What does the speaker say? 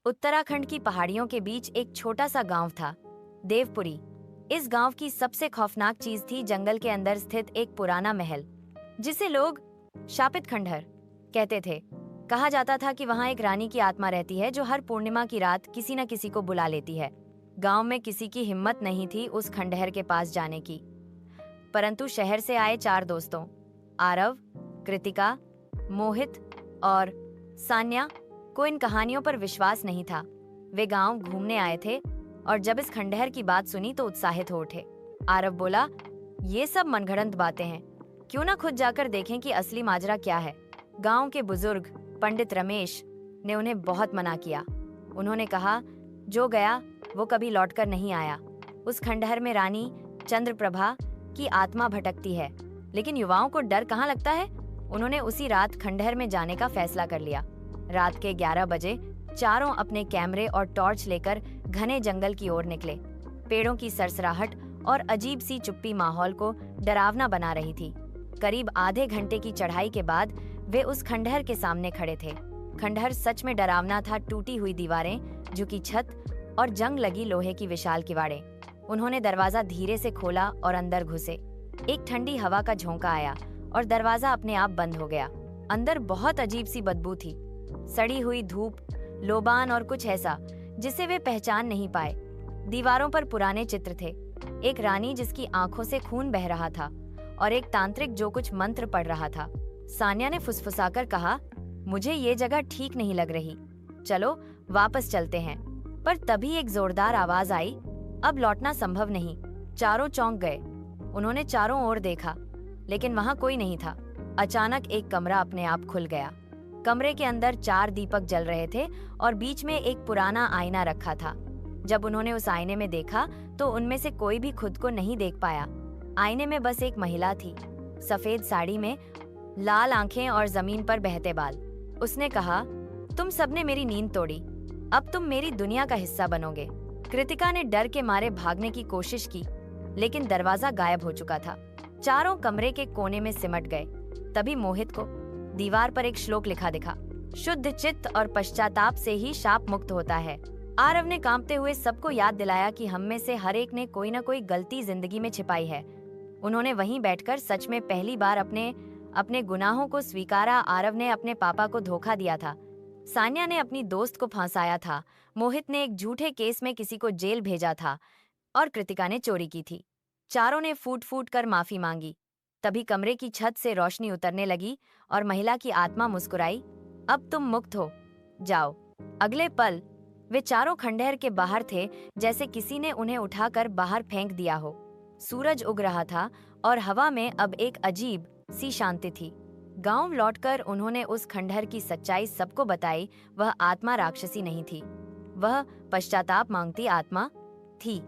उत्तराखंड की पहाड़ियों के बीच एक छोटा सा गांव था, देवपुरी। इस गांव की सबसे खौफनाक चीज थी जंगल के अंदर स्थित एक पुराना महल, जिसे लोग शापित खंडहर कहते थे। कहा जाता था कि वहां एक रानी की आत्मा रहती है जो हर पूर्णिमा की रात किसी न किसी को बुला लेती है। गांव में किसी की हिम्मत नहीं थी उस खंडहर के पास जाने की, परंतु शहर से आए 4 दोस्तों आरव, कृतिका, मोहित और सान्या को इन कहानियों पर विश्वास नहीं था। वे गांव घूमने आए थे और जब इस खंडहर की बात सुनी तो उत्साहित हो उठे। आरव बोला, ये सब मनगढ़ंत बातें हैं, क्यों ना खुद जाकर देखें कि असली माजरा क्या है। गांव के बुजुर्ग पंडित रमेश ने उन्हें बहुत मना किया। उन्होंने कहा, जो गया वो कभी लौटकर नहीं आया। उस खंडहर में रानी चंद्रप्रभा की आत्मा भटकती है, लेकिन युवाओं को डर कहाँ लगता है। उन्होंने उसी रात खंडहर में जाने का फैसला कर लिया। रात के 11 बजे चारों अपने कैमरे और टॉर्च लेकर घने जंगल की ओर निकले। पेड़ों की सरसराहट और अजीब सी चुप्पी माहौल को डरावना बना रही थी। करीब आधे घंटे की चढ़ाई के बाद वे उस खंडहर के सामने खड़े थे। खंडहर सच में डरावना था। टूटी हुई दीवारें, झुकी छत और जंग लगी लोहे की विशाल किवाड़ें। उन्होंने दरवाजा धीरे से खोला और अंदर घुसे। एक ठंडी हवा का झोंका आया और दरवाजा अपने आप बंद हो गया। अंदर बहुत अजीब सी बदबू थी, सड़ी हुई धूप, लोबान और कुछ ऐसा जिसे वे पहचान नहीं पाए। दीवारों पर पुराने चित्र थे, एक रानी जिसकी आंखों से खून बह रहा था और एक तांत्रिक जो कुछ मंत्र पढ़ रहा था। सान्या ने फुसफुसाकर कहा, मुझे ये जगह ठीक नहीं लग रही, चलो वापस चलते हैं। पर तभी एक जोरदार आवाज आई, अब लौटना संभव नहीं। चारों चौंक गए। उन्होंने चारों ओर देखा, लेकिन वहां कोई नहीं था। अचानक एक कमरा अपने आप खुल गया। कमरे के अंदर 4 दीपक जल रहे थे और बीच में एक पुराना आईना रखा था। जब उन्होंने उस आईने में देखा तो उनमें से कोई भी खुद को नहीं देख पाया। आईने में बस एक महिला थी, सफेद साड़ी में, लाल आंखें और जमीन पर बहते बाल। उसने कहा, तुम सबने मेरी नींद तोड़ी, अब तुम मेरी दुनिया का हिस्सा बनोगे। कृतिका ने डर के मारे भागने की कोशिश की, लेकिन दरवाजा गायब हो चुका था। चारों कमरे के कोने में सिमट गए। तभी मोहित को दीवार पर एक श्लोक लिखा दिखा, शुद्ध चित्त और पश्चाताप से ही शाप मुक्त होता है। आरव ने कांपते हुए सबको याद दिलाया कि हम में से हर एक ने कोई न कोई गलती जिंदगी में छिपाई है। उन्होंने वहीं बैठकर सच में पहली बार अपने गुनाहों को स्वीकारा। आरव ने अपने पापा को धोखा दिया था, सान्या ने अपनी दोस्त को फंसाया था, मोहित ने एक झूठे केस में किसी को जेल भेजा था और कृतिका ने चोरी की थी। चारों ने फूट फूट कर माफी मांगी। तभी कमरे की छत से रोशनी उतरने लगी और महिला की आत्मा मुस्कुराई, अब तुम मुक्त हो, जाओ। अगले पल वे चारों खंडहर के बाहर थे, जैसे किसी ने उन्हें उठाकर बाहर फेंक दिया हो। सूरज उग रहा था और हवा में अब एक अजीब सी शांति थी। गांव लौटकर उन्होंने उस खंडहर की सच्चाई सबको बताई। वह आत्मा राक्षसी नहीं थी, वह पश्चाताप मांगती आत्मा थी।